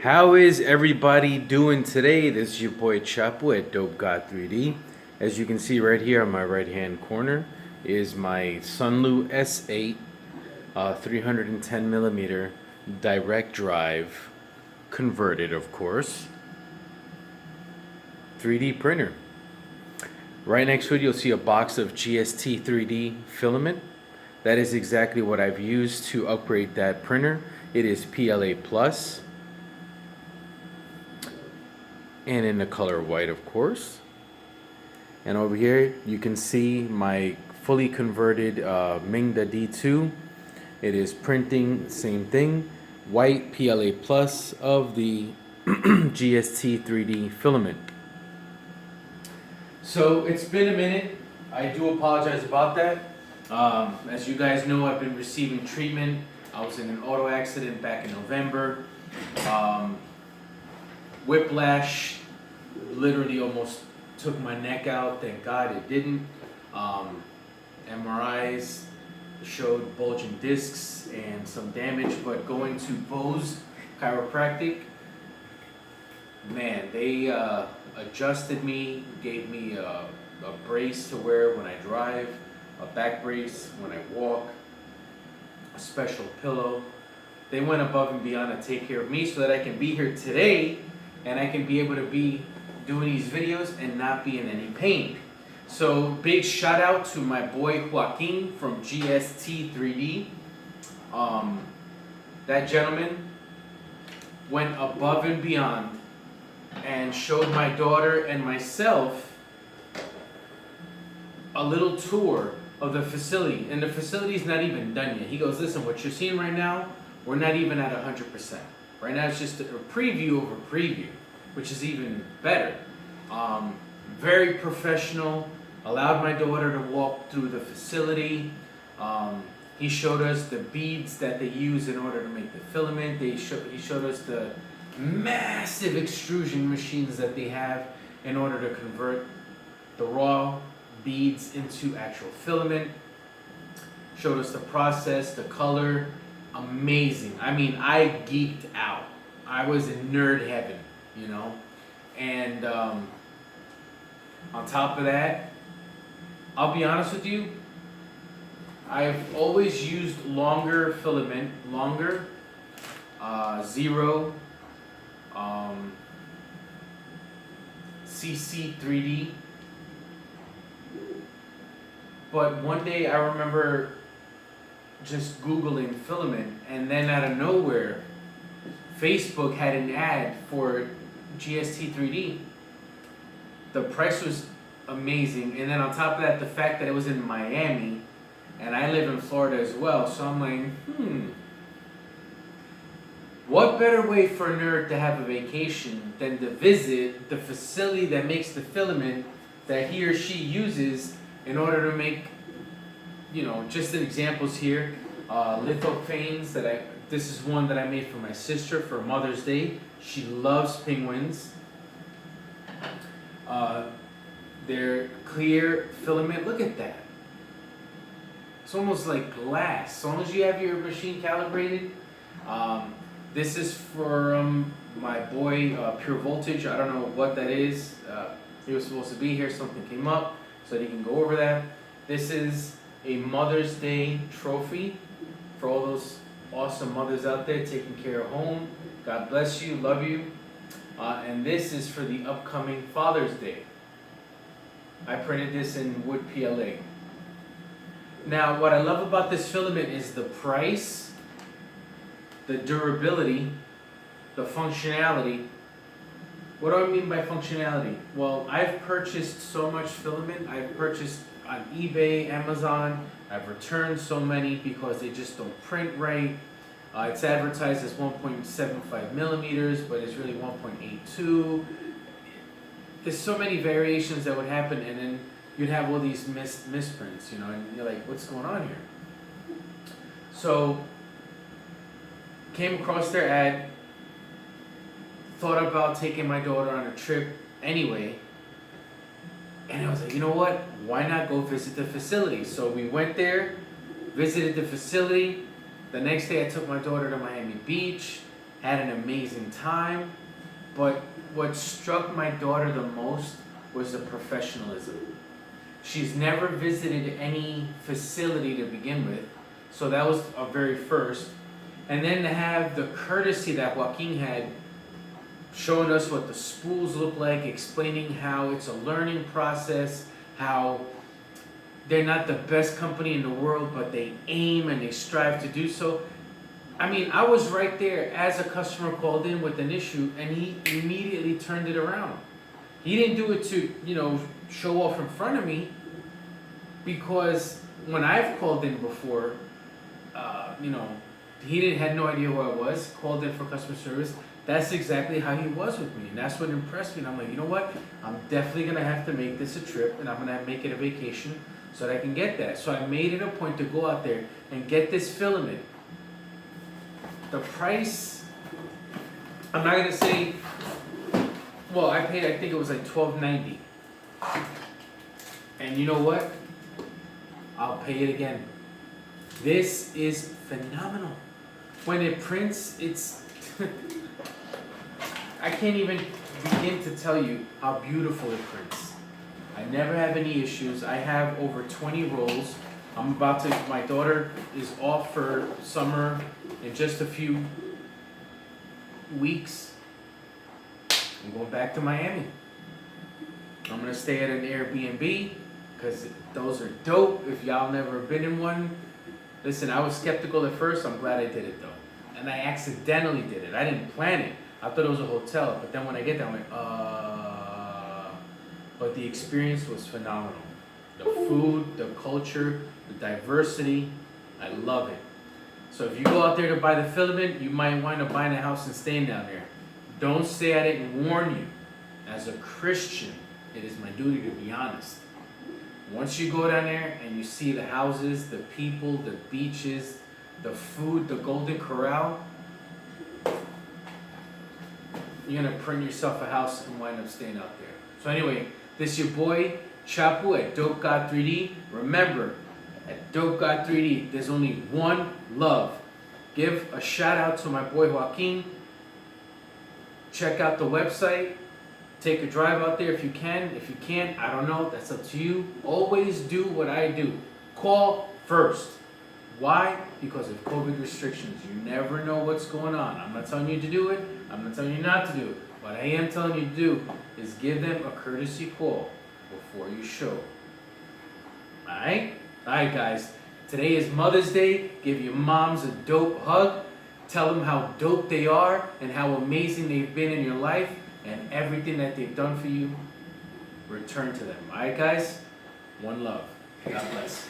How is everybody doing today? This is your boy Chapo at GST3D. As you can see right here on my right hand corner is my SunLu S8 310 millimeter direct drive, converted of course, 3D printer. Right next to it you'll see a box of GST3D filament. That is exactly what I've used to upgrade that printer. It is PLA Plus, and in the color white of course. And over here you can see my fully converted Mingda D2. It is printing, same thing, white PLA Plus of the GST3D filament. So it's been a minute. I do apologize about that. As you guys know, I've been receiving treatment. I was in an auto accident back in November. Whiplash literally almost took my neck out. Thank God it didn't. MRIs showed bulging discs and some damage, but going to Bose Chiropractic, man, they adjusted me, gave me a brace to wear when I drive, a back brace when I walk, a special pillow. They went above and beyond to take care of me so that I can be here today and I can be able to be doing these videos and not be in any pain. So big shout out to my boy Jaoquin from GST3D. That gentleman went above and beyond and showed my daughter and myself a little tour of the facility. And the facility's not even done yet. He goes, listen, what you're seeing right now, we're not even at 100%. Right now it's just a preview of a preview, which is even better. Very professional. Allowed my daughter to walk through the facility. He showed us the beads that they use in order to make the filament. He showed us the massive extrusion machines that they have in order to convert the raw beads into actual filament. Showed us the process, the color. Amazing. I mean, I geeked out. I was in nerd heaven, you know. And on top of that, I'll be honest with you, I've always used longer filament, zero, CC3D. But one day I remember just Googling filament, and then out of nowhere, Facebook had an ad for GST3D. The price was amazing, and then on top of that, the fact that it was in Miami, and I live in Florida as well, so I'm like, what better way for a nerd to have a vacation than to visit the facility that makes the filament that he or she uses in order to make, you know, just an examples here, lithofanes this is one that I made for my sister for Mother's Day. She loves penguins. They're clear filament. Look at that. It's almost like glass. As long as you have your machine calibrated. This is from my boy Pure Voltage. I don't know what that is. He was supposed to be here. Something came up so that he can go over that. This is a Mother's Day trophy for all those awesome mothers out there taking care of home. God bless you. Love you. And this is for the upcoming Father's Day. I printed this in wood PLA. Now, what I love about this filament is the price, the durability, the functionality. What do I mean by functionality? Well, I've purchased so much filament. I've purchased on eBay, Amazon. I've returned so many because they just don't print right. It's advertised as 1.75 millimeters, but it's really 1.82. There's so many variations that would happen, and then you'd have all these misprints, you know, and you're like, what's going on here? So, came across their ad, thought about taking my daughter on a trip anyway, and I was like, you know what? Why not go visit the facility? So we went there, visited the facility. The next day I took my daughter to Miami Beach. had an amazing time, but what struck my daughter the most was the professionalism. She's never visited any facility to begin with, so that was a very first. And then to have the courtesy that Jaoquin had, showing us what the spools look like, explaining how it's a learning process, how they're not the best company in the world, but they aim and they strive to do so. I mean, I was right there as a customer called in with an issue, and he immediately turned it around. He didn't do it to, show off in front of me, because when I've called in before, he had no idea who I was, called in for customer service. That's exactly how he was with me, and that's what impressed me. And I'm like, you know what? I'm definitely gonna have to make this a trip, and I'm gonna make it a vacation so that I can get that. So I made it a point to go out there and get this filament. The price, I'm not gonna say. Well, I paid. I think it was like $12.90. And you know what? I'll pay it again. This is phenomenal. When it prints, it's. I can't even begin to tell you how beautiful it prints. I never have any issues. I have over 20 rolls. My daughter is off for summer in just a few weeks. I'm going back to Miami. I'm gonna stay at an Airbnb because those are dope. If y'all never been in one, listen, I was skeptical at first. I'm glad I did it though. And I accidentally did it. I didn't plan it. I thought it was a hotel, but then when I get there, I'm like, But the experience was phenomenal. The food, the culture, the diversity, I love it. So if you go out there to buy the filament, you might wind up buying a house and staying down there. Don't stay at it and warn you. As a Christian, it is my duty to be honest. Once you go down there and you see the houses, the people, the beaches, the food, the Golden Corral, you're gonna print yourself a house and wind up staying out there. So anyway, this is your boy Chapu at Dope God 3D. Remember, at Dope God 3D, there's only one love. Give a shout out to my boy Jaoquin. Check out the website. Take a drive out there if you can. If you can't, I don't know. That's up to you. Always do what I do. Call first. Why? Because of COVID restrictions. You never know what's going on. I'm not telling you to do it. I'm not telling you not to do it. What I am telling you to do is give them a courtesy call before you show. Alright? Alright guys. Today is Mother's Day. Give your moms a dope hug. Tell them how dope they are and how amazing they've been in your life and everything that they've done for you. Return to them. Alright guys? One love. God bless.